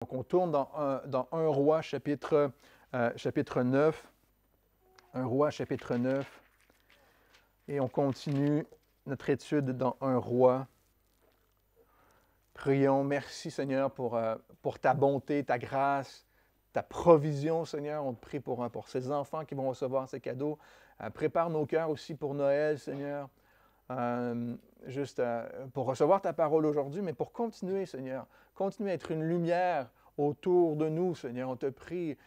Donc, on tourne dans 1 Roi, chapitre 9. 1 Roi, chapitre 9. Et on continue notre étude dans 1 Roi. Prions. Merci, Seigneur, pour ta bonté, ta grâce, ta provision, Seigneur. On te prie pour ces enfants qui vont recevoir ces cadeaux. Prépare nos cœurs aussi pour Noël, Seigneur. Pour recevoir ta parole aujourd'hui, mais pour continuer, Seigneur. Continuer à être une lumière autour de nous, Seigneur. On te prie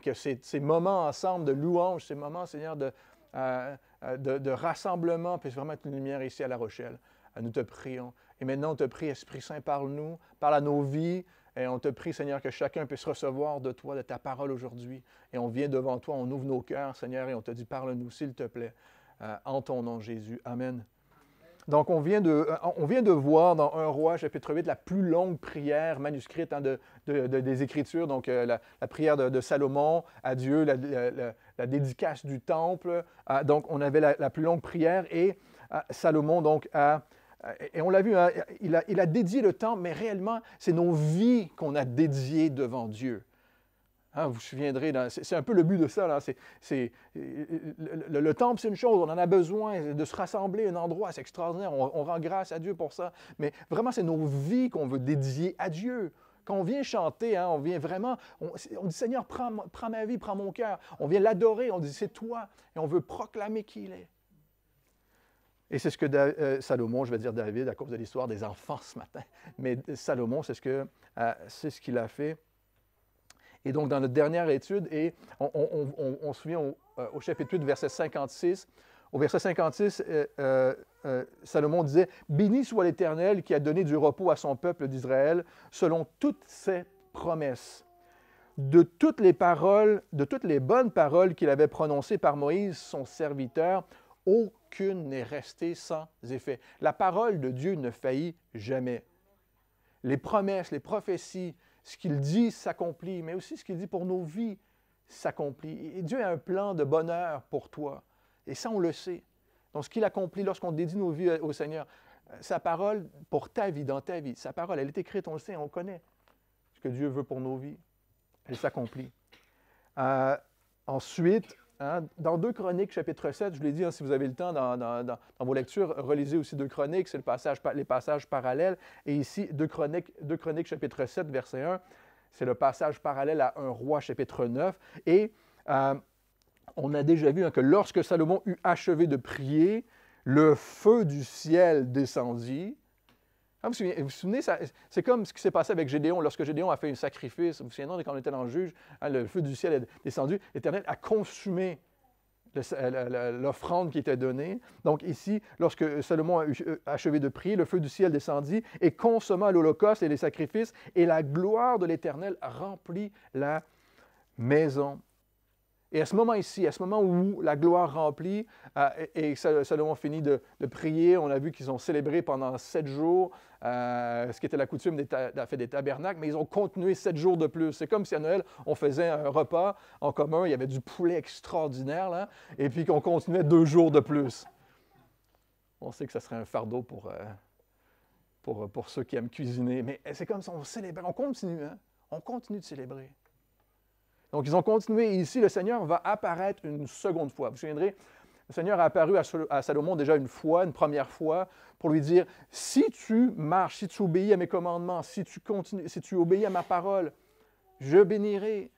que ces moments ensemble de louange, ces moments, Seigneur, de rassemblement puissent vraiment être une lumière ici à La Rochelle. Nous te prions. Et maintenant, on te prie, Esprit Saint, parle-nous, parle à nos vies. Et on te prie, Seigneur, que chacun puisse recevoir de toi, de ta parole aujourd'hui. Et on vient devant toi, on ouvre nos cœurs, Seigneur, et on te dit, parle-nous, s'il te plaît, en ton nom, Jésus. Amen. Donc, on vient de voir dans 1 Roi, chapitre 8, la plus longue prière manuscrite des Écritures, donc la prière de Salomon à Dieu, la dédicace du temple. Donc, on avait la plus longue prière et Salomon, donc, et on l'a vu, hein, il a dédié le temple, mais réellement, c'est nos vies qu'on a dédiées devant Dieu. Hein, vous vous souviendrez, c'est un peu le but de ça. Là, le temple, c'est une chose, on en a besoin de se rassembler à un endroit, c'est extraordinaire, on rend grâce à Dieu pour ça. Mais vraiment, c'est nos vies qu'on veut dédier à Dieu. Quand on vient chanter, hein, on vient vraiment, on dit, Seigneur, prends ma vie, prends mon cœur. On vient l'adorer, on dit, c'est toi, et on veut proclamer qui il est. Et c'est ce que Salomon, je vais dire David, à cause de l'histoire des enfants ce matin, mais Salomon, c'est ce qu'il a fait. Et donc, dans notre dernière étude, et on se souvient au chapitre 8, verset 56, au verset 56, Salomon disait « Béni soit l'Éternel qui a donné du repos à son peuple d'Israël selon toutes ses promesses. De toutes les bonnes paroles qu'il avait prononcées par Moïse, son serviteur, aucune n'est restée sans effet. » La parole de Dieu ne faillit jamais. Les promesses, les prophéties, ce qu'il dit s'accomplit, mais aussi ce qu'il dit pour nos vies s'accomplit. Et Dieu a un plan de bonheur pour toi. Et ça, on le sait. Donc, ce qu'il accomplit lorsqu'on dédie nos vies au Seigneur, sa parole pour ta vie, dans ta vie, sa parole, elle est écrite, on le sait, on connaît ce que Dieu veut pour nos vies. Elle s'accomplit. Ensuite, hein, dans 2 Chroniques, chapitre 7, je vous l'ai dit, hein, si vous avez le temps dans vos lectures, relisez aussi 2 Chroniques, c'est les passages parallèles. Et ici, 2 Chroniques, chapitre 7, verset 1, c'est le passage parallèle à 1 Roi, chapitre 9. Et on a déjà vu, hein, que lorsque Salomon eut achevé de prier, le feu du ciel descendit. Vous vous souvenez, c'est comme ce qui s'est passé avec Gédéon. Lorsque Gédéon a fait un sacrifice, vous vous souvenez, quand on était dans le juge, hein, le feu du ciel est descendu, l'Éternel a consumé l'offrande qui était donnée. Donc ici, lorsque Salomon a achevé de prier, le feu du ciel descendit et consomma l'holocauste et les sacrifices, et la gloire de l'Éternel remplit la maison. Et à ce moment ici, à ce moment où la gloire remplit, et Salomon finit de prier, on a vu qu'ils ont célébré pendant 7 jours, ce qui était la coutume des tabernacles, mais ils ont continué 7 jours de plus. C'est comme si à Noël, on faisait un repas en commun, il y avait du poulet extraordinaire, là, et puis qu'on continuait 2 jours de plus. On sait que ça serait un fardeau pour ceux qui aiment cuisiner, mais c'est comme ça, on célèbre, on continue, hein? On continue de célébrer. Donc, ils ont continué. Et ici, le Seigneur va apparaître une seconde fois. Vous vous souviendrez, le Seigneur a apparu à Salomon déjà une première fois, pour lui dire, si tu marches, si tu obéis à mes commandements, si tu obéis à ma parole, je bénirai.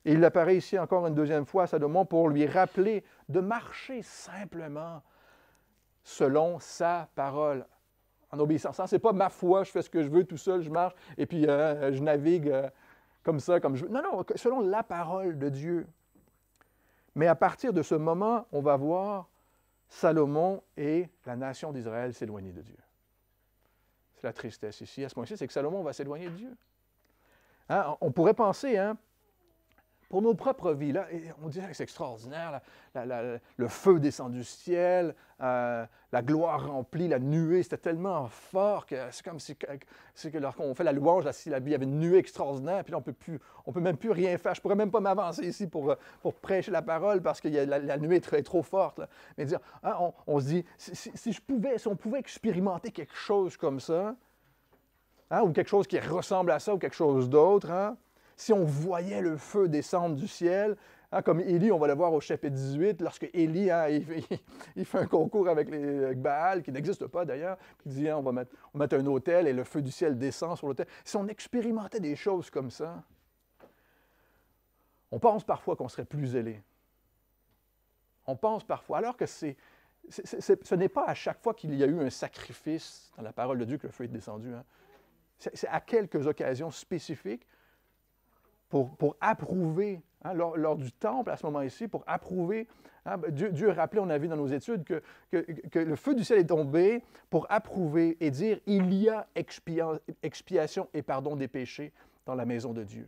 Et il apparaît ici encore une deuxième fois à Salomon pour lui rappeler de marcher simplement selon sa parole, en obéissant. Ce n'est pas ma foi, je fais ce que je veux tout seul, je marche, et puis je navigue comme ça, comme je veux. Non, non, selon la parole de Dieu. Mais à partir de ce moment, on va voir Salomon et la nation d'Israël s'éloigner de Dieu. C'est la tristesse ici. À ce moment-ci, c'est que Salomon va s'éloigner de Dieu. Hein? On pourrait penser, hein, pour nos propres vies, là, on dirait que c'est extraordinaire, le feu descend du ciel, la gloire remplit, la nuée, c'était tellement fort que c'est comme si lorsqu'on fait la louange, il y avait une nuée extraordinaire, puis là, on peut même plus rien faire. Je ne pourrais même pas m'avancer ici pour prêcher la parole parce que la nuée est trop forte. Là. Mais dire, hein, on se dit, si on pouvait expérimenter quelque chose comme ça, hein, ou quelque chose qui ressemble à ça, ou quelque chose d'autre, hein, si on voyait le feu descendre du ciel, hein, comme Élie, on va le voir au chapitre 18, lorsque Élie, hein, il fait un concours avec Baal, qui n'existe pas d'ailleurs, puis il dit, hein, on va mettre un autel et le feu du ciel descend sur l'autel. Si on expérimentait des choses comme ça, on pense parfois qu'on serait plus zélé. On pense parfois, alors que ce n'est pas à chaque fois qu'il y a eu un sacrifice dans la parole de Dieu que le feu est descendu. Hein. C'est à quelques occasions spécifiques pour approuver, hein, lors du temple à ce moment-ci, pour approuver. Hein, Dieu rappelait, on a vu dans nos études, que le feu du ciel est tombé pour approuver et dire il y a expiation et pardon des péchés dans la maison de Dieu.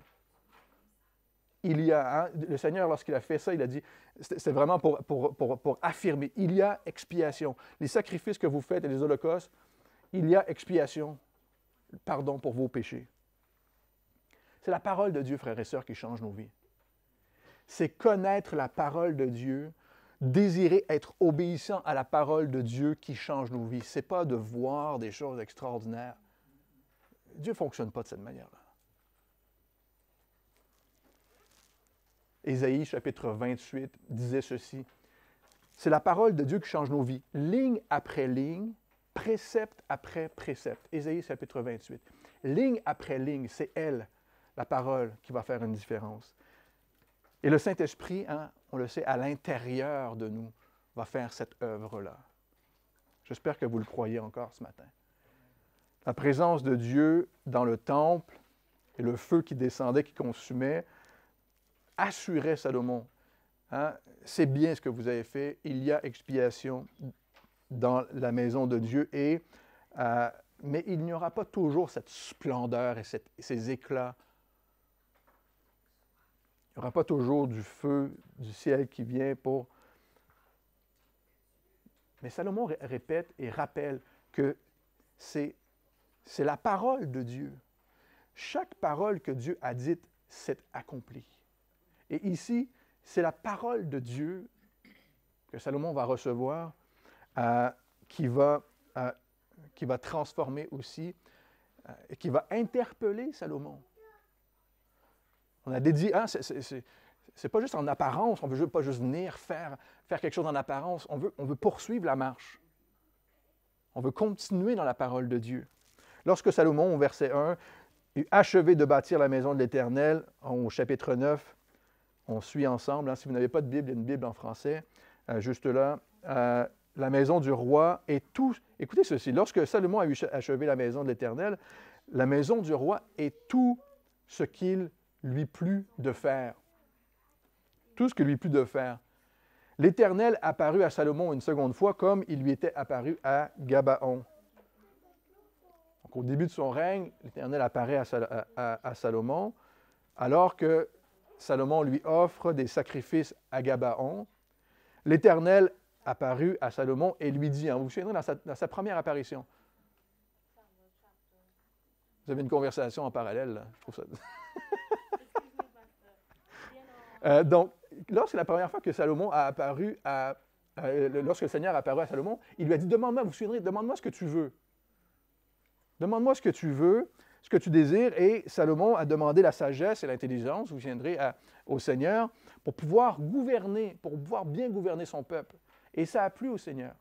Il y a, hein, le Seigneur, lorsqu'il a fait ça, il a dit, c'est vraiment pour affirmer, il y a expiation. Les sacrifices que vous faites et les holocaustes, il y a expiation, pardon pour vos péchés. C'est la parole de Dieu, frères et sœurs, qui change nos vies. C'est connaître la parole de Dieu, désirer être obéissant à la parole de Dieu qui change nos vies. Ce n'est pas de voir des choses extraordinaires. Dieu ne fonctionne pas de cette manière-là. Ésaïe, chapitre 28, disait ceci. C'est la parole de Dieu qui change nos vies, ligne après ligne, précepte après précepte. Ésaïe, chapitre 28. Ligne après ligne, c'est elle, la parole, qui va faire une différence. Et le Saint-Esprit, hein, on le sait, à l'intérieur de nous, va faire cette œuvre-là. J'espère que vous le croyez encore ce matin. La présence de Dieu dans le temple et le feu qui descendait, qui consumait, assurait Salomon, hein, c'est bien ce que vous avez fait, il y a expiation dans la maison de Dieu, mais il n'y aura pas toujours cette splendeur et ces éclats. Il n'y aura pas toujours du feu du ciel qui vient pour... Mais Salomon répète et rappelle que c'est la parole de Dieu. Chaque parole que Dieu a dite s'est accomplie. Et ici, c'est la parole de Dieu que Salomon va recevoir qui va transformer aussi et qui va interpeller Salomon. On a dédié, hein, c'est pas juste en apparence, on ne veut pas juste venir faire quelque chose en apparence, on veut poursuivre la marche. On veut continuer dans la parole de Dieu. Lorsque Salomon, au verset 1, eut achevé de bâtir la maison de l'Éternel, au chapitre 9, on suit ensemble, hein, si vous n'avez pas de Bible, il y a une Bible en français, juste là, la maison du roi et tout. Écoutez ceci, lorsque Salomon a eu achevé la maison de l'Éternel, la maison du roi et tout ce qu'il lui plut de faire. Tout ce qu'il lui plut de faire. L'Éternel apparut à Salomon une seconde fois comme il lui était apparu à Gabaon. Donc, au début de son règne, l'Éternel apparaît à Salomon, alors que Salomon lui offre des sacrifices à Gabaon. L'Éternel apparut à Salomon et lui dit, hein, vous vous souvenez dans sa première apparition. Vous avez une conversation en parallèle, là. Je trouve ça... donc, lorsque la première fois que Salomon a apparu lorsque le Seigneur a apparu à Salomon, il lui a dit, demande-moi, vous vous souvenez, demande-moi ce que tu veux. Demande-moi ce que tu veux, ce que tu désires. Et Salomon a demandé la sagesse et l'intelligence, vous viendrez au Seigneur, pour pouvoir gouverner, pour pouvoir bien gouverner son peuple. Et ça a plu au Seigneur.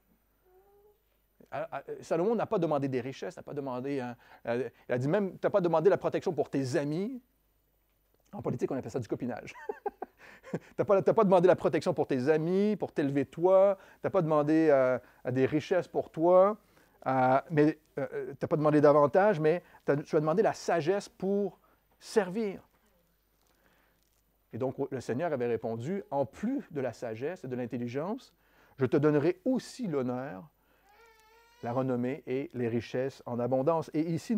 Salomon n'a pas demandé des richesses, n'a pas demandé... il a dit même, tu n'as pas demandé la protection pour tes amis. En politique, on appelle ça du copinage. Tu n'as pas demandé la protection pour tes amis, pour t'élever toi. Tu n'as pas demandé des richesses pour toi. Mais tu n'as pas demandé davantage, mais tu as demandé la sagesse pour servir. Et donc, le Seigneur avait répondu, en plus de la sagesse et de l'intelligence, je te donnerai aussi l'honneur, la renommée et les richesses en abondance. Et ici,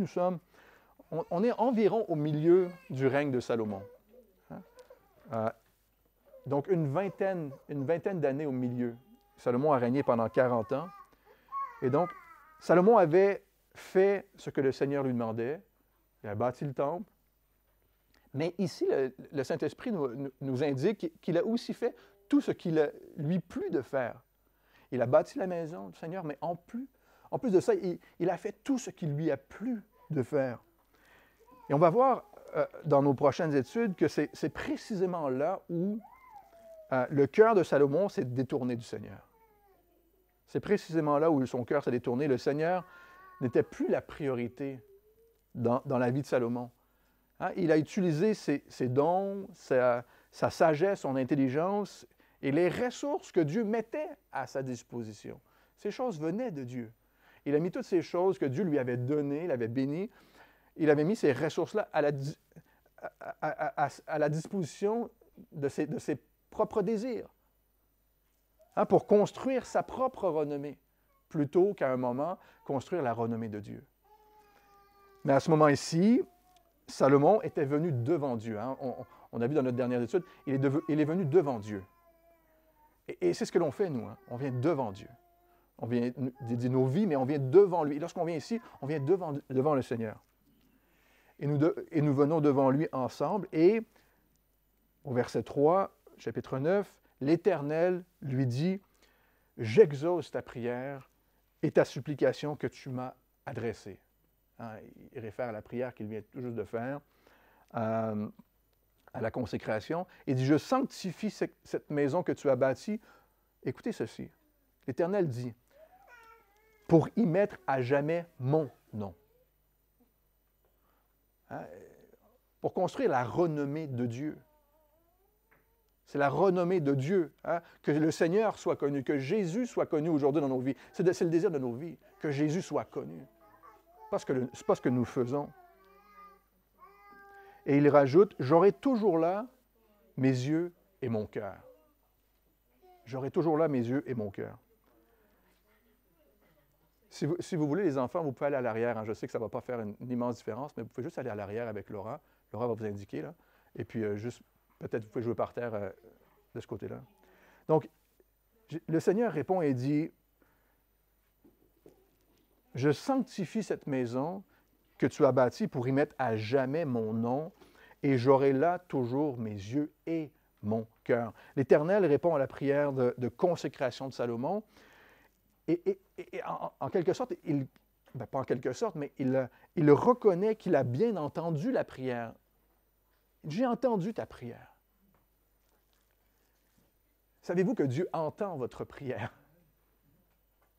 on est environ au milieu du règne de Salomon. Donc, une vingtaine d'années au milieu. Salomon a régné pendant 40 ans. Et donc, Salomon avait fait ce que le Seigneur lui demandait. Il a bâti le temple. Mais ici, le Saint-Esprit nous indique qu'il a aussi fait tout ce qu'il lui plut de faire. Il a bâti la maison du Seigneur, mais en plus de ça, il a fait tout ce qui lui a plu de faire. Et on va voir dans nos prochaines études que c'est précisément là où le cœur de Salomon s'est détourné du Seigneur. C'est précisément là où son cœur s'est détourné. Le Seigneur n'était plus la priorité dans la vie de Salomon. Hein? Il a utilisé ses dons, sa sagesse, son intelligence et les ressources que Dieu mettait à sa disposition. Ces choses venaient de Dieu. Il a mis toutes ces choses que Dieu lui avait données, l'avait bénies. Il avait mis ces ressources-là à la disposition de ses propres désirs, hein, pour construire sa propre renommée, plutôt qu'à un moment construire la renommée de Dieu. Mais à ce moment-ci, Salomon était venu devant Dieu. Hein. On a vu dans notre dernière étude, il est venu devant Dieu. Et c'est ce que l'on fait, nous. Hein. On vient devant Dieu. On vient dédier nos vies, mais on vient devant lui. Et lorsqu'on vient ici, on vient devant le Seigneur. Et nous venons devant lui ensemble. Et au verset 3, chapitre 9, l'Éternel lui dit, « J'exauce ta prière et ta supplication que tu m'as adressée. » Hein, il réfère à la prière qu'il vient tout juste de faire, à la consécration. Il dit, « Je sanctifie cette maison que tu as bâtie. » Écoutez ceci. L'Éternel dit, « Pour y mettre à jamais mon nom. » Hein, pour construire la renommée de Dieu. C'est la renommée de Dieu, hein? Que le Seigneur soit connu, que Jésus soit connu aujourd'hui dans nos vies. C'est le désir de nos vies, que Jésus soit connu. Ce n'est pas ce que nous faisons. Et il rajoute, « J'aurai toujours là mes yeux et mon cœur. » J'aurai toujours là mes yeux et mon cœur. Si vous voulez, les enfants, vous pouvez aller à l'arrière. Hein? Je sais que ça ne va pas faire une immense différence, mais vous pouvez juste aller à l'arrière avec Laura. Laura va vous indiquer, là. Et puis, juste, peut-être vous pouvez jouer par terre de ce côté-là. Donc, le Seigneur répond et dit, « Je sanctifie cette maison que tu as bâtie pour y mettre à jamais mon nom, et j'aurai là toujours mes yeux et mon cœur. » L'Éternel répond à la prière de consécration de Salomon, et en quelque sorte, pas en quelque sorte, mais il reconnaît qu'il a bien entendu la prière. « J'ai entendu ta prière. » Savez-vous que Dieu entend votre prière?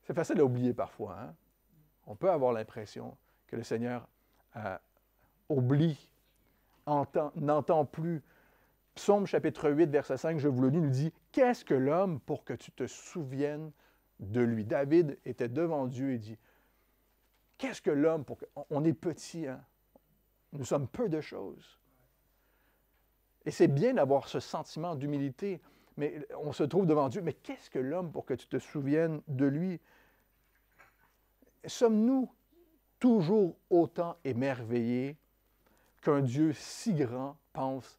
C'est facile à oublier parfois. Hein? On peut avoir l'impression que le Seigneur oublie, n'entend plus. Psaume chapitre 8, verset 5, je vous le lis, nous dit « Qu'est-ce que l'homme pour que tu te souviennes de lui? » David était devant Dieu et dit « Qu'est-ce que l'homme pour que... » On est petit, hein? Nous sommes peu de choses. Et c'est bien d'avoir ce sentiment d'humilité, mais on se trouve devant Dieu. Mais qu'est-ce que l'homme pour que tu te souviennes de lui? Sommes-nous toujours autant émerveillés qu'un Dieu si grand pense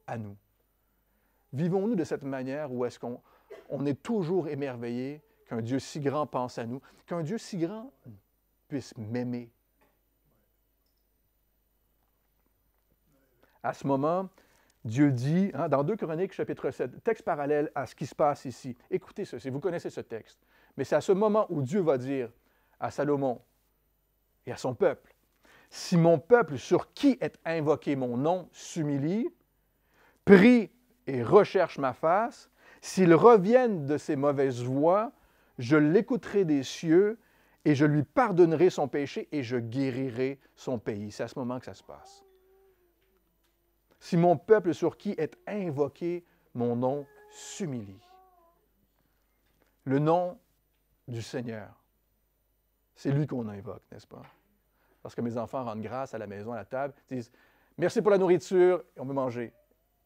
à nous? Vivons-nous de cette manière ou est-ce qu'on est toujours émerveillé qu'un Dieu si grand pense à nous, qu'un Dieu si grand puisse m'aimer? À ce moment, Dieu dit, hein, dans 2 Chroniques, chapitre 7, texte parallèle à ce qui se passe ici. Écoutez ceci, vous connaissez ce texte. Mais c'est à ce moment où Dieu va dire à Salomon et à son peuple, « Si mon peuple sur qui est invoqué mon nom s'humilie, prie et recherche ma face, s'ils reviennent de ses mauvaises voies, je l'écouterai des cieux et je lui pardonnerai son péché et je guérirai son pays. » C'est à ce moment que ça se passe. Si mon peuple sur qui est invoqué mon nom s'humilie. Le nom du Seigneur, c'est lui qu'on invoque, n'est-ce pas? Lorsque mes enfants rendent grâce à la maison, à la table, ils disent « Merci pour la nourriture, et on veut manger. »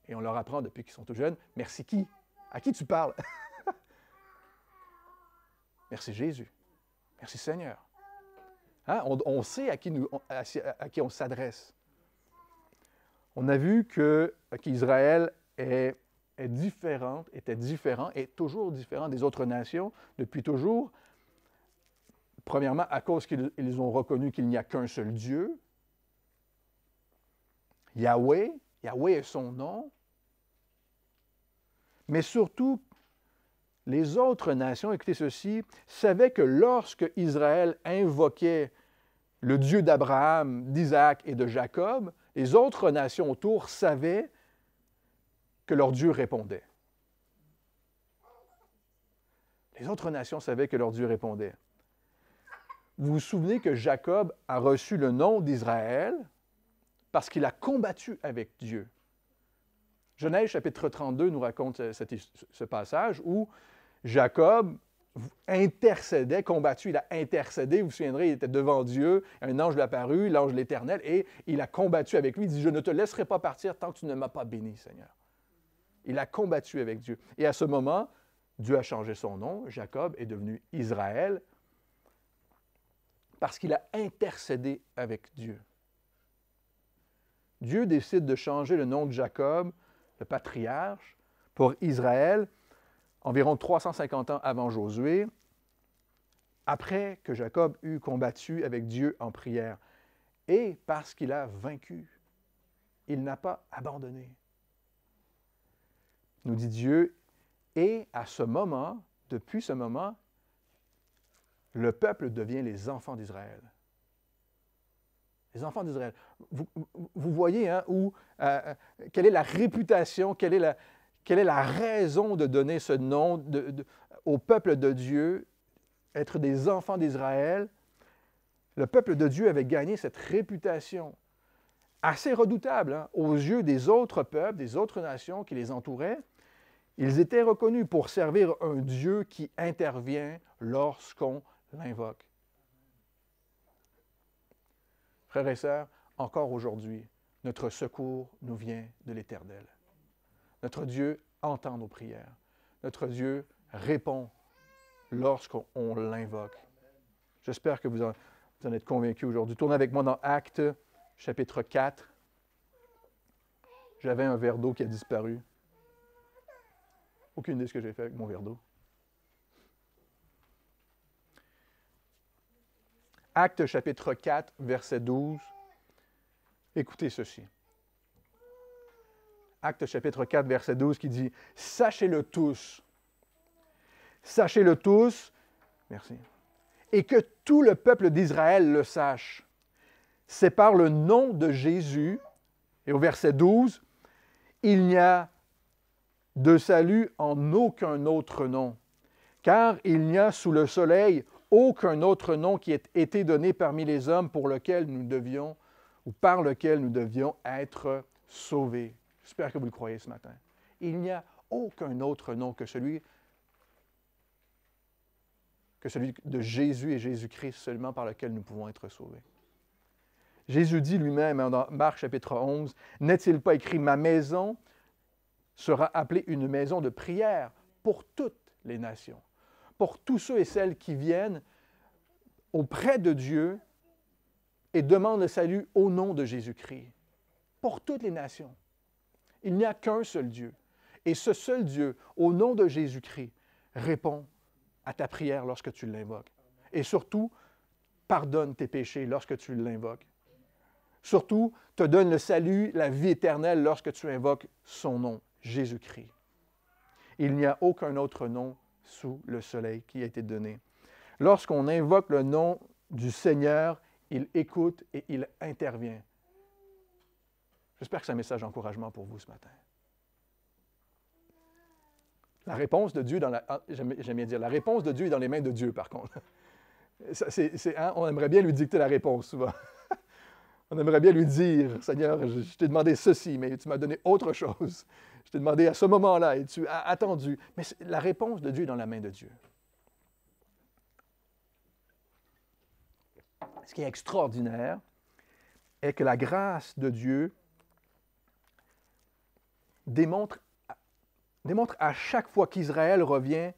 Et on leur apprend depuis qu'ils sont tout jeunes, « Merci qui? À qui tu parles? » Merci Jésus. Merci Seigneur. Hein? On sait à qui on s'adresse. On a vu qu'Israël était différent, et toujours différent des autres nations depuis toujours. Premièrement, à cause qu'ils ont reconnu qu'il n'y a qu'un seul Dieu. Yahweh est son nom. Mais surtout, les autres nations, écoutez ceci, savaient que lorsque Israël invoquait le Dieu d'Abraham, d'Isaac et de Jacob, Les autres nations autour savaient que leur Dieu répondait. Les autres nations savaient que leur Dieu répondait. Vous vous souvenez que Jacob a reçu le nom d'Israël parce qu'il a combattu avec Dieu. Genèse chapitre 32 nous raconte ce passage où Jacob intercédait, combattu, il a intercédé, vous vous souviendrez, il était devant Dieu, un ange lui est apparu, l'ange de l'Éternel, et il a combattu avec lui, il dit « Je ne te laisserai pas partir tant que tu ne m'as pas béni, Seigneur. » Il a combattu avec Dieu. Et à ce moment, Dieu a changé son nom, Jacob est devenu Israël, parce qu'il a intercédé avec Dieu. Dieu décide de changer le nom de Jacob, le patriarche, pour Israël, environ 350 ans avant Josué, après que Jacob eut combattu avec Dieu en prière. Et parce qu'il a vaincu, il n'a pas abandonné. Nous dit Dieu, et à ce moment, depuis ce moment, le peuple devient les enfants d'Israël. Les enfants d'Israël. Vous voyez hein, quelle est la réputation, quelle est la raison de donner ce nom au peuple de Dieu, être des enfants d'Israël. Le peuple de Dieu avait gagné cette réputation assez redoutable hein, aux yeux des autres peuples, des autres nations qui les entouraient. Ils étaient reconnus pour servir un Dieu qui intervient lorsqu'on l'invoque. Frères et sœurs, encore aujourd'hui, notre secours nous vient de l'Éternel. Notre Dieu entend nos prières. Notre Dieu répond lorsqu'on l'invoque. J'espère que vous en êtes convaincus aujourd'hui. Tournez avec moi dans Actes, chapitre 4. J'avais un verre d'eau qui a disparu. Aucune idée de ce que j'ai fait avec mon verre d'eau. Actes chapitre 4, verset 12. Écoutez ceci. Actes chapitre 4, verset 12 qui dit « Sachez-le tous, merci, et que tout le peuple d'Israël le sache. C'est par le nom de Jésus, et au verset 12, il n'y a de salut en aucun autre nom, car il n'y a sous le soleil aucun autre nom qui ait été donné parmi les hommes pour lequel nous devions, ou par lequel nous devions être sauvés. » J'espère que vous le croyez ce matin. Il n'y a aucun autre nom que celui de Jésus et Jésus-Christ seulement par lequel nous pouvons être sauvés. Jésus dit lui-même dans Marc chapitre 11, « N'est-il pas écrit, ma maison sera appelée une maison de prière pour toutes les nations, pour tous ceux et celles qui viennent auprès de Dieu et demandent le salut au nom de Jésus-Christ, pour toutes les nations. Il n'y a qu'un seul Dieu. Et ce seul Dieu, au nom de Jésus-Christ, répond à ta prière lorsque tu l'invoques. Et surtout, pardonne tes péchés lorsque tu l'invoques. Surtout, te donne le salut, la vie éternelle lorsque tu invoques son nom, Jésus-Christ. Il n'y a aucun autre nom sous le soleil qui a été donné. Lorsqu'on invoque le nom du Seigneur, il écoute et il intervient. J'espère que c'est un message d'encouragement pour vous ce matin. La réponse de Dieu, j'aime bien dire, la réponse de Dieu est dans les mains de Dieu, par contre. On aimerait bien lui dicter la réponse souvent. On aimerait bien lui dire, Seigneur, je t'ai demandé ceci, mais tu m'as donné autre chose. Je t'ai demandé à ce moment-là et tu as attendu. Mais la réponse de Dieu est dans la main de Dieu. Ce qui est extraordinaire est que la grâce de Dieu démontre à chaque fois qu'Israël revient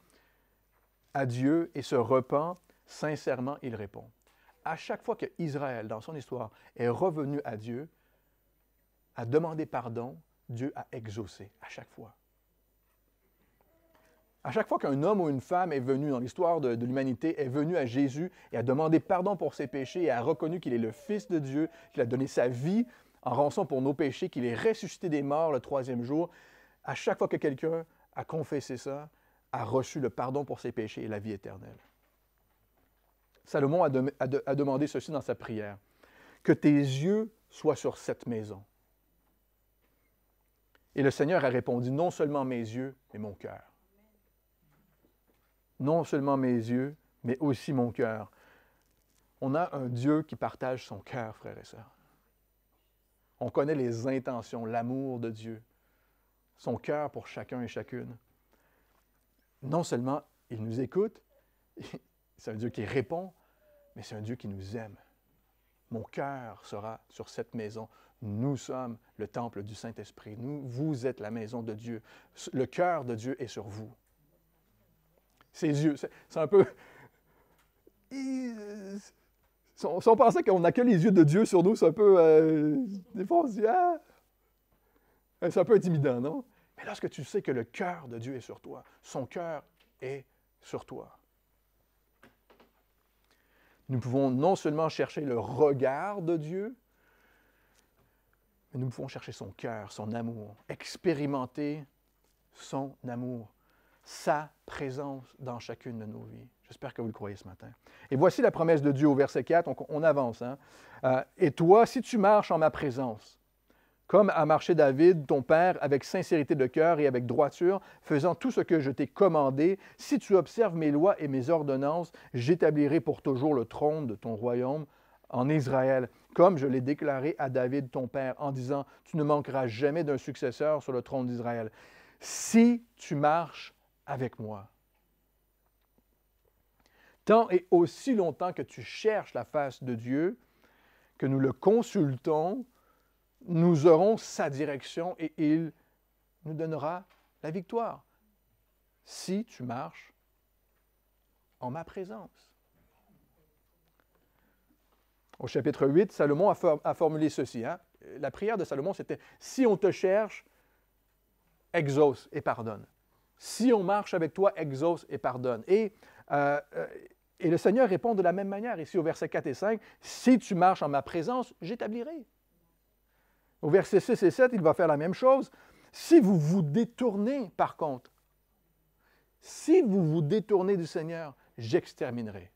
à Dieu et se repent, sincèrement, il répond. À chaque fois qu'Israël, dans son histoire, est revenu à Dieu, a demandé pardon, Dieu a exaucé, à chaque fois. À chaque fois qu'un homme ou une femme est venu dans l'histoire de l'humanité, est venu à Jésus et a demandé pardon pour ses péchés et a reconnu qu'il est le Fils de Dieu, qu'il a donné sa vie en rançon pour nos péchés, qu'il est ressuscité des morts le troisième jour, à chaque fois que quelqu'un a confessé ça, a reçu le pardon pour ses péchés et la vie éternelle. Salomon a demandé ceci dans sa prière. « Que tes yeux soit sur cette maison. Et le Seigneur a répondu, non seulement mes yeux, mais mon cœur. Non seulement mes yeux, mais aussi mon cœur. On a un Dieu qui partage son cœur, frères et sœurs. On connaît les intentions, l'amour de Dieu, son cœur pour chacun et chacune. Non seulement il nous écoute, c'est un Dieu qui répond, mais c'est un Dieu qui nous aime. Mon cœur sera sur cette maison. Nous sommes le temple du Saint-Esprit. Vous êtes la maison de Dieu. Le cœur de Dieu est sur vous. Ses yeux, c'est un peu... Si on pensait qu'on n'a que les yeux de Dieu sur nous, c'est un peu... des fois, on se dit, ah! C'est un peu intimidant, non? Mais lorsque tu sais que le cœur de Dieu est sur toi, son cœur est sur toi. Nous pouvons non seulement chercher le regard de Dieu, mais nous pouvons chercher son cœur, son amour, expérimenter son amour, sa présence dans chacune de nos vies. J'espère que vous le croyez ce matin. Et voici la promesse de Dieu au verset 4, on avance. Et toi, si tu marches en ma présence, comme a marché David, ton père, avec sincérité de cœur et avec droiture, faisant tout ce que je t'ai commandé, si tu observes mes lois et mes ordonnances, j'établirai pour toujours le trône de ton royaume en Israël, comme je l'ai déclaré à David, ton père, en disant, tu ne manqueras jamais d'un successeur sur le trône d'Israël. Si tu marches avec moi. Tant et aussi longtemps que tu cherches la face de Dieu, que nous le consultons, nous aurons sa direction et il nous donnera la victoire. Si tu marches en ma présence. Au chapitre 8, Salomon a formulé ceci. La prière de Salomon, c'était « Si on te cherche, exauce et pardonne. Si on marche avec toi, exauce et pardonne. » Et le Seigneur répond de la même manière, ici au verset 4 et 5, « Si tu marches en ma présence, j'établirai. » Au verset 6 et 7, il va faire la même chose. « Si vous vous détournez, par contre, si vous vous détournez du Seigneur, j'exterminerai. »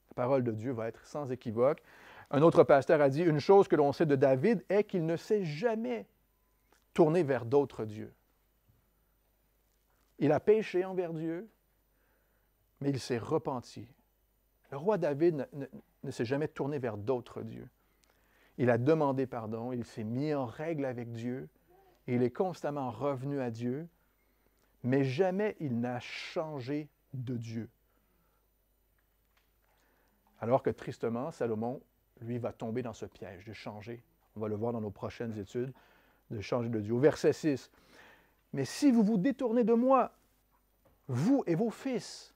La parole de Dieu va être sans équivoque. Un autre pasteur a dit, « Une chose que l'on sait de David est qu'il ne s'est jamais tourné vers d'autres dieux. Il a péché envers Dieu, mais il s'est repenti. » Le roi David ne s'est jamais tourné vers d'autres dieux. Il a demandé pardon, il s'est mis en règle avec Dieu, et il est constamment revenu à Dieu, mais jamais il n'a changé de Dieu. Alors que tristement, Salomon, lui, va tomber dans ce piège de changer. On va le voir dans nos prochaines études, de changer de Dieu. Au verset 6, « Mais si vous vous détournez de moi, vous et vos fils,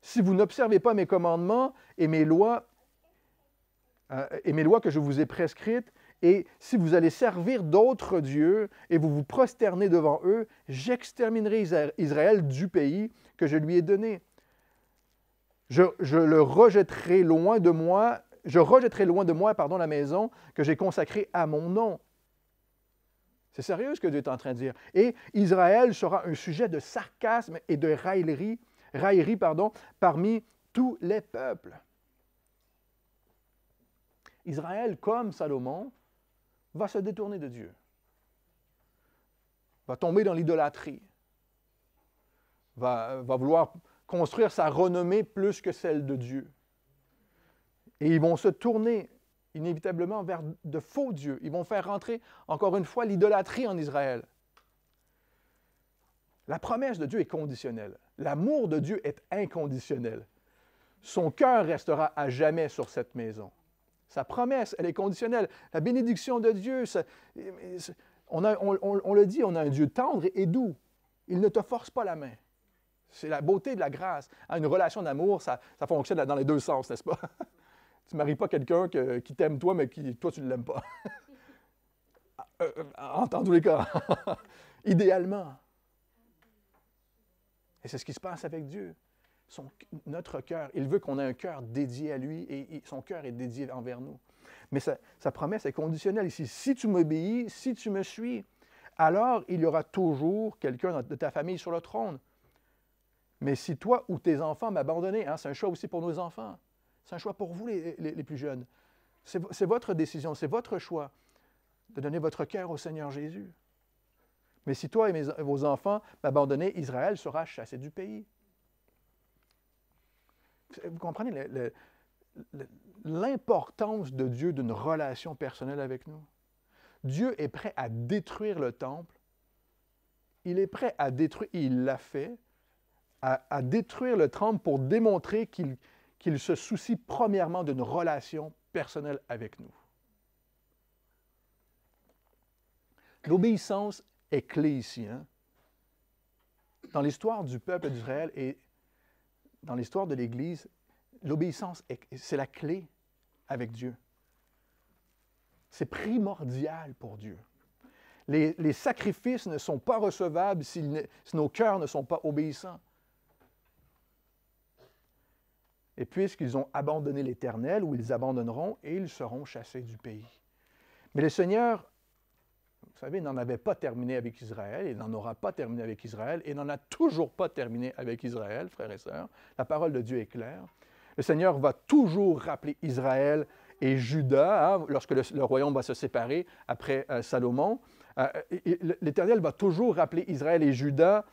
si vous n'observez pas mes commandements et mes lois que je vous ai prescrites, et si vous allez servir d'autres dieux et vous vous prosternez devant eux, j'exterminerai Israël du pays que je lui ai donné. Je rejetterai loin de moi la maison que j'ai consacrée à mon nom. » C'est sérieux ce que Dieu est en train de dire. Et Israël sera un sujet de sarcasme et de raillerie parmi tous les peuples. Israël, comme Salomon, va se détourner de Dieu, va tomber dans l'idolâtrie, va vouloir construire sa renommée plus que celle de Dieu. Et ils vont se tourner inévitablement vers de faux dieux. Ils vont faire rentrer, encore une fois, l'idolâtrie en Israël. La promesse de Dieu est conditionnelle. L'amour de Dieu est inconditionnel. Son cœur restera à jamais sur cette maison. Sa promesse, elle est conditionnelle. La bénédiction de Dieu, on le dit, on a un Dieu tendre et doux. Il ne te force pas la main. C'est la beauté de la grâce. Une relation d'amour, ça fonctionne dans les deux sens, n'est-ce pas? Tu ne maries pas quelqu'un qui t'aime toi, mais qui toi, tu ne l'aimes pas. En tous les cas. Idéalement. Et c'est ce qui se passe avec Dieu. Notre cœur, il veut qu'on ait un cœur dédié à lui et son cœur est dédié envers nous. Mais sa promesse est conditionnelle ici. Si tu m'obéis, si tu me suis, alors il y aura toujours quelqu'un de ta famille sur le trône. Mais si toi ou tes enfants m'abandonnez, c'est un choix aussi pour nos enfants, c'est un choix pour vous les plus jeunes. C'est votre décision, c'est votre choix de donner votre cœur au Seigneur Jésus. Mais si toi et vos enfants m'abandonnez, Israël sera chassé du pays. Vous comprenez l'importance de Dieu d'une relation personnelle avec nous? Dieu est prêt à détruire le temple. Il est prêt à détruire, il l'a fait, à détruire le temple pour démontrer qu'il se soucie premièrement d'une relation personnelle avec nous. L'obéissance est clé ici. Hein? Dans l'histoire du peuple d'Israël et dans l'histoire de l'Église, l'obéissance, c'est la clé avec Dieu. C'est primordial pour Dieu. Les sacrifices ne sont pas recevables si nos cœurs ne sont pas obéissants. Et puisqu'ils ont abandonné l'Éternel, ou ils abandonneront, et ils seront chassés du pays. Mais le Seigneur, vous savez, n'en avait pas terminé avec Israël, il n'en aura pas terminé avec Israël, et n'en a toujours pas terminé avec Israël, frères et sœurs. La parole de Dieu est claire. Le Seigneur va toujours rappeler Israël et Juda, hein, lorsque le royaume va se séparer après Salomon. L'Éternel va toujours rappeler Israël et Juda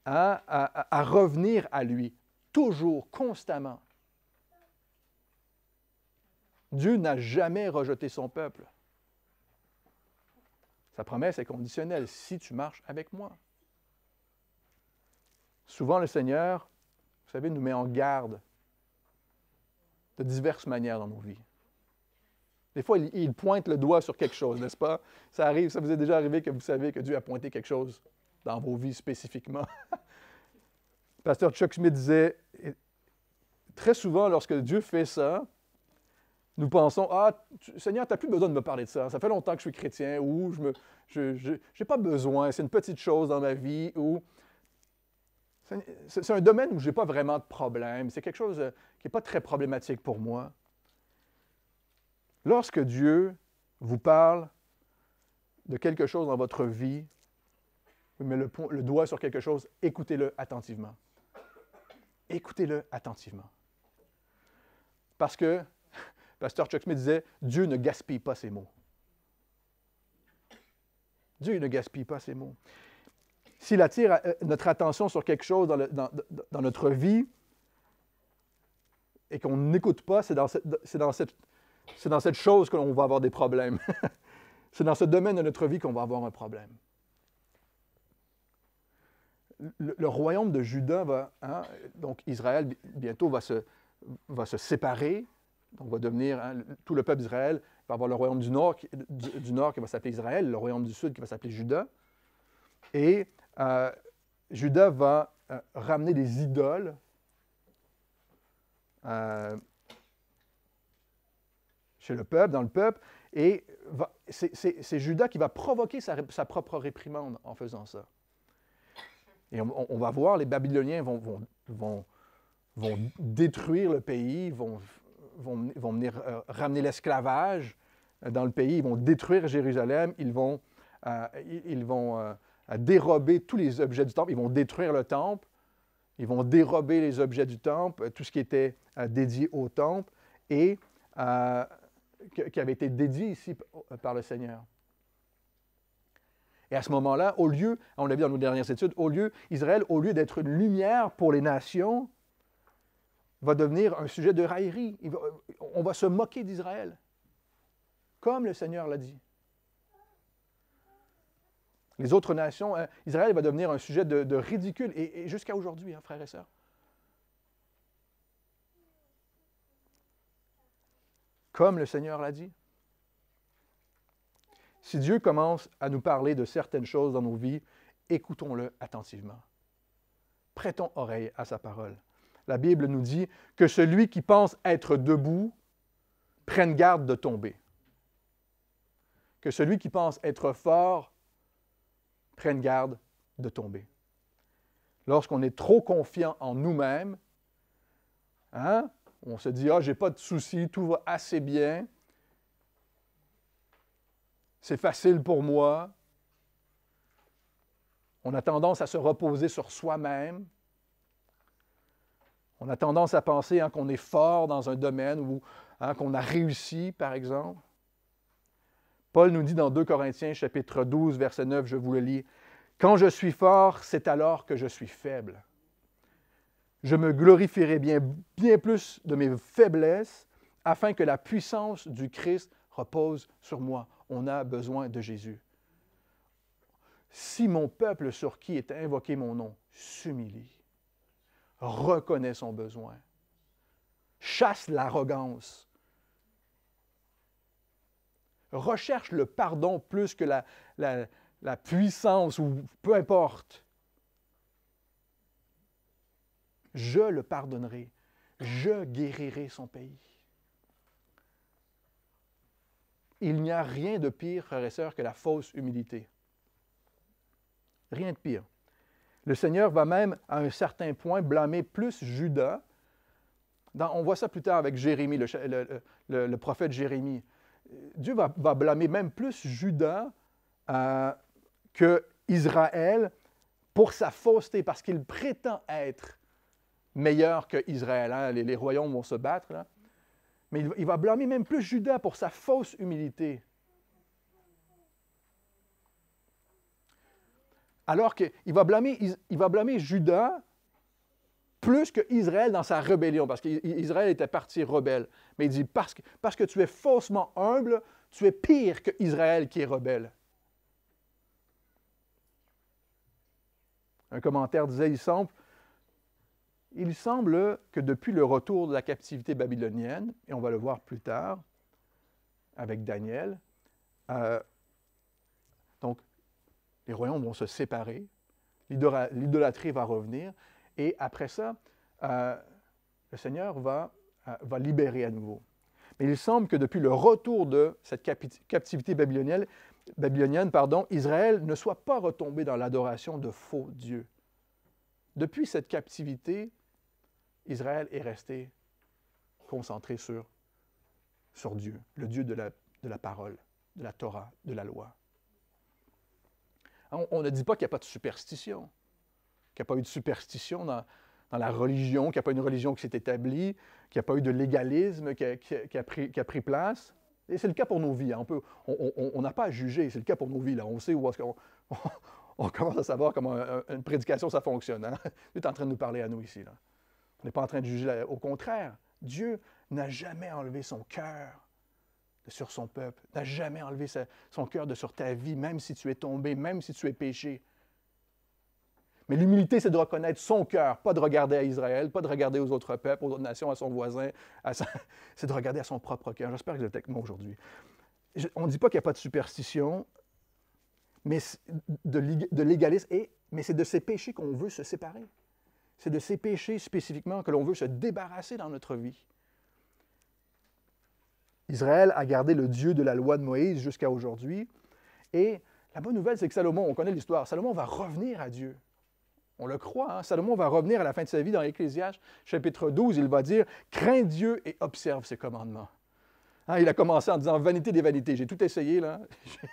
à revenir à lui, toujours, constamment. Dieu n'a jamais rejeté son peuple. Sa promesse est conditionnelle. Si tu marches avec moi. Souvent, le Seigneur, vous savez, nous met en garde de diverses manières dans nos vies. Des fois, il pointe le doigt sur quelque chose, n'est-ce pas? Ça arrive, ça vous est déjà arrivé que vous savez que Dieu a pointé quelque chose dans vos vies spécifiquement. Pasteur Chuck Smith disait, très souvent, lorsque Dieu fait ça, nous pensons, « Ah, Seigneur, tu n'as plus besoin de me parler de ça. Ça fait longtemps que je suis chrétien. » Ou « Je n'ai pas besoin. C'est une petite chose dans ma vie. » Ou « C'est un domaine où je n'ai pas vraiment de problème. C'est quelque chose qui n'est pas très problématique pour moi. » Lorsque Dieu vous parle de quelque chose dans votre vie, vous mettez le doigt sur quelque chose, écoutez-le attentivement. Écoutez-le attentivement. Parce que Pasteur Chuck Smith disait, Dieu ne gaspille pas ses mots. Dieu ne gaspille pas ses mots. S'il attire notre attention sur quelque chose dans notre vie et qu'on n'écoute pas, c'est dans cette chose qu'on va avoir des problèmes. C'est dans ce domaine de notre vie qu'on va avoir un problème. Le royaume de Juda va, hein, donc Israël bientôt va se séparer. Donc, va devenir, hein, tout le peuple d'Israël va avoir le royaume du nord qui va s'appeler Israël, le royaume du sud qui va s'appeler Juda. Et Juda va ramener des idoles chez le peuple, dans le peuple, et c'est Juda qui va provoquer sa propre réprimande en faisant ça. Et on va voir, les Babyloniens vont détruire le pays, vont venir ramener l'esclavage dans le pays, ils vont détruire Jérusalem, ils vont dérober tous les objets du temple, ils vont détruire le temple, ils vont dérober les objets du temple, tout ce qui était dédié au temple et qui avait été dédié ici par le Seigneur. Et à ce moment-là, on l'a vu dans nos dernières études, Israël, au lieu d'être une lumière pour les nations, va devenir un sujet de raillerie. On va se moquer d'Israël, comme le Seigneur l'a dit. Les autres nations, Israël va devenir un sujet de ridicule, et jusqu'à aujourd'hui, hein, frères et sœurs. Comme le Seigneur l'a dit. Si Dieu commence à nous parler de certaines choses dans nos vies, écoutons-le attentivement. Prêtons oreille à sa parole. La Bible nous dit que celui qui pense être debout prenne garde de tomber. Que celui qui pense être fort prenne garde de tomber. Lorsqu'on est trop confiant en nous-mêmes, hein, on se dit « Ah, je n'ai pas de soucis, tout va assez bien, c'est facile pour moi ». On a tendance à se reposer sur soi-même. On a tendance à penser hein, qu'on est fort dans un domaine ou qu'on a réussi, par exemple. Paul nous dit dans 2 Corinthiens, chapitre 12, verset 9, je vous le lis, « Quand je suis fort, c'est alors que je suis faible. Je me glorifierai bien plus de mes faiblesses, afin que la puissance du Christ repose sur moi. » On a besoin de Jésus. Si mon peuple sur qui est invoqué mon nom s'humilie, reconnaît son besoin, chasse l'arrogance, recherche le pardon plus que la puissance ou peu importe, je le pardonnerai, je guérirai son pays. Il n'y a rien de pire, frères et sœurs, que la fausse humilité. Rien de pire. Le Seigneur va même, à un certain point, blâmer plus Judas. On voit ça plus tard avec Jérémie, le prophète Jérémie. Dieu va blâmer même plus Judas que Israël pour sa fausseté, parce qu'il prétend être meilleur qu'Israël. Hein? Les royaumes vont se battre, là. Mais il va blâmer même plus Judas pour sa fausse humilité. Alors qu'il va blâmer Judas plus qu'Israël dans sa rébellion, parce qu'Israël était parti rebelle. Mais il dit, parce que tu es faussement humble, tu es pire qu'Israël qui est rebelle. Un commentaire disait, il semble que depuis le retour de la captivité babylonienne, et on va le voir plus tard avec Daniel, donc les royaumes vont se séparer, l'idolâtrie va revenir, et après ça, le Seigneur va libérer à nouveau. Mais il semble que depuis le retour de cette captivité babylonienne, Israël ne soit pas retombé dans l'adoration de faux dieux. Depuis cette captivité, Israël est resté concentré sur Dieu, le Dieu de la parole, de la Torah, de la loi. On ne dit pas qu'il n'y a pas de superstition, qu'il n'y a pas eu de superstition dans la religion, qu'il n'y a pas une religion qui s'est établie, qu'il n'y a pas eu de légalisme qui a pris place. Et c'est le cas pour nos vies. Hein. On n'a pas à juger, c'est le cas pour nos vies. Là. On sait où est-ce qu'on on commence à savoir comment une prédication, ça fonctionne. Hein? Dieu est en train de nous parler à nous ici. Là. On n'est pas en train de juger. Au contraire, Dieu n'a jamais enlevé son cœur sur son peuple, n'a jamais enlevé son cœur de sur ta vie, même si tu es tombé, même si tu es péché. Mais l'humilité, c'est de reconnaître son cœur, pas de regarder à Israël, pas de regarder aux autres peuples, aux autres nations, à son voisin. C'est de regarder à son propre cœur. J'espère que vous êtes avec moi aujourd'hui. On ne dit pas qu'il n'y a pas de superstition, mais de légalisme, mais c'est de ces péchés qu'on veut se séparer. C'est de ces péchés spécifiquement que l'on veut se débarrasser dans notre vie. Israël a gardé le Dieu de la loi de Moïse jusqu'à aujourd'hui. Et la bonne nouvelle, c'est que Salomon, on connaît l'histoire, Salomon va revenir à Dieu. On le croit, hein? Salomon va revenir à la fin de sa vie dans Ecclésiaste, chapitre 12, il va dire « Crains Dieu et observe ses commandements ». Hein, il a commencé en disant « Vanité des vanités ». J'ai tout essayé, là.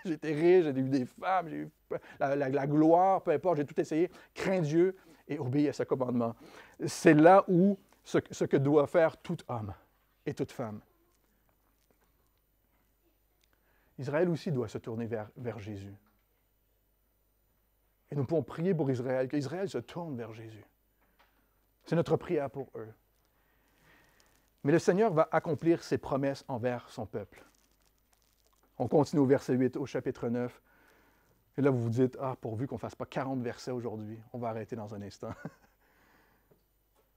J'étais riche, j'ai eu des femmes, j'ai eu la gloire, peu importe, j'ai tout essayé. Crains Dieu et obéis à ses commandements. C'est là où ce que doit faire tout homme et toute femme. Israël aussi doit se tourner vers Jésus. Et nous pouvons prier pour Israël, qu'Israël se tourne vers Jésus. C'est notre prière pour eux. Mais le Seigneur va accomplir ses promesses envers son peuple. On continue au verset 8, au chapitre 9. Et là, vous vous dites, pourvu qu'on ne fasse pas 40 versets aujourd'hui. On va arrêter dans un instant.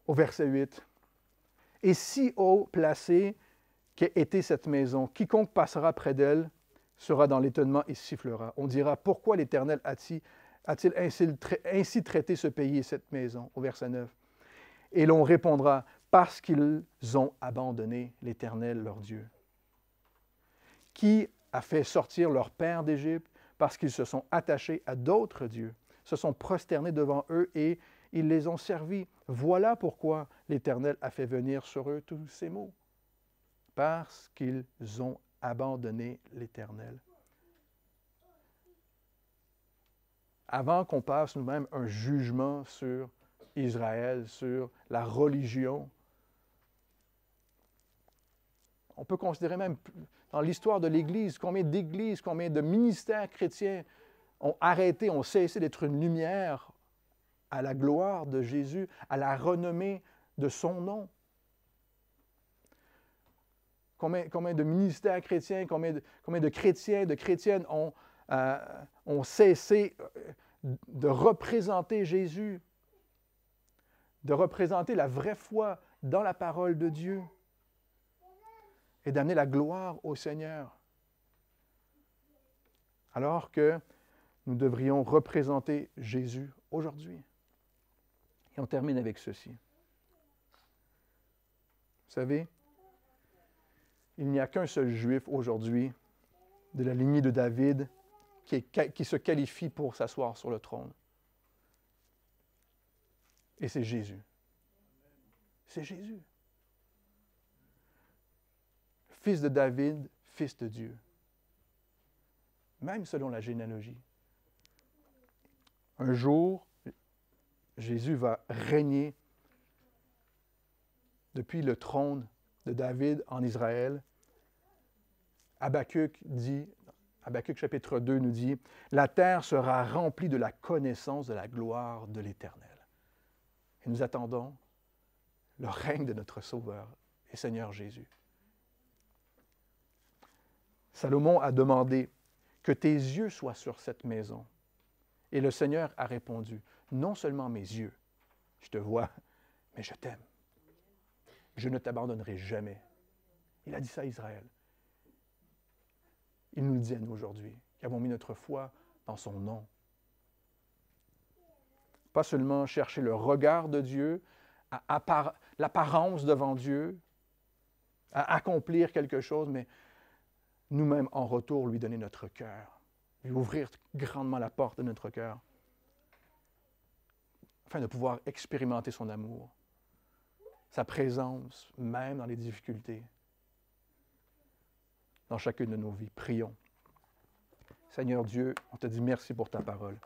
Au verset 8. « Et si haut placée qu'ait été cette maison, quiconque passera près d'elle sera dans l'étonnement et sifflera. On dira, pourquoi l'Éternel a-t-il ainsi traité ce pays et cette maison? » Au verset 9. Et l'on répondra, parce qu'ils ont abandonné l'Éternel, leur Dieu. Qui a fait sortir leur père d'Égypte? Parce qu'ils se sont attachés à d'autres dieux, se sont prosternés devant eux et ils les ont servis. Voilà pourquoi l'Éternel a fait venir sur eux tous ces maux. Parce qu'ils ont abandonné l'Éternel. Avant qu'on passe nous-mêmes un jugement sur Israël, sur la religion, on peut considérer même dans l'histoire de l'Église, combien d'églises, combien de ministères chrétiens ont arrêté, ont cessé d'être une lumière à la gloire de Jésus, à la renommée de son nom. Combien de ministères chrétiens, combien de chrétiens, de chrétiennes ont cessé de représenter Jésus, de représenter la vraie foi dans la parole de Dieu et d'amener la gloire au Seigneur. Alors que nous devrions représenter Jésus aujourd'hui. Et on termine avec ceci. Vous savez, il n'y a qu'un seul Juif aujourd'hui de la lignée de David qui se qualifie pour s'asseoir sur le trône. Et c'est Jésus. C'est Jésus. Fils de David, fils de Dieu. Même selon la généalogie. Un jour, Jésus va régner depuis le trône de David en Israël. Habakkuk chapitre 2 nous dit, « La terre sera remplie de la connaissance de la gloire de l'Éternel. » Et nous attendons le règne de notre Sauveur et Seigneur Jésus. Salomon a demandé que tes yeux soient sur cette maison. Et le Seigneur a répondu, non seulement mes yeux, je te vois, mais je t'aime. Je ne t'abandonnerai jamais. Il a dit ça à Israël. Il nous le dit à nous aujourd'hui, qui avons mis notre foi dans son nom. Pas seulement chercher le regard de Dieu, l'apparence devant Dieu, à accomplir quelque chose, mais nous-mêmes, en retour, lui donner notre cœur, lui ouvrir grandement la porte de notre cœur, afin de pouvoir expérimenter son amour, sa présence, même dans les difficultés, dans chacune de nos vies. Prions. Seigneur Dieu, on te dit merci pour ta parole.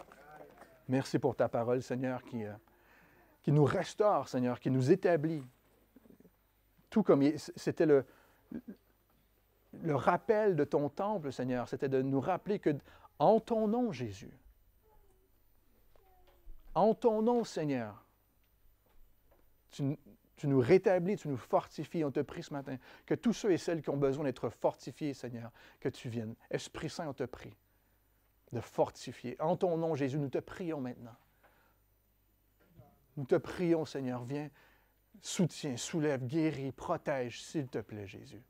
Merci pour ta parole, Seigneur, qui nous restaure, Seigneur, qui nous établit. Tout comme c'était le rappel de ton temple, Seigneur, c'était de nous rappeler que en ton nom, Jésus, en ton nom, Seigneur, tu nous rétablis, tu nous fortifies. On te prie ce matin que tous ceux et celles qui ont besoin d'être fortifiés, Seigneur, que tu viennes. Esprit Saint, on te prie de fortifier. En ton nom, Jésus, nous te prions maintenant. Nous te prions, Seigneur, viens, soutiens, soulève, guéris, protège, s'il te plaît, Jésus.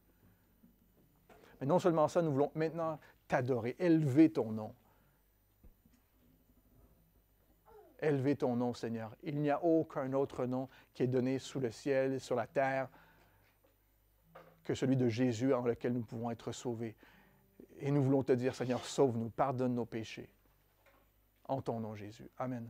Mais non seulement ça, nous voulons maintenant t'adorer, élever ton nom. Élever ton nom, Seigneur. Il n'y a aucun autre nom qui est donné sous le ciel, sur la terre, que celui de Jésus en lequel nous pouvons être sauvés. Et nous voulons te dire, Seigneur, sauve-nous, pardonne nos péchés. En ton nom, Jésus. Amen.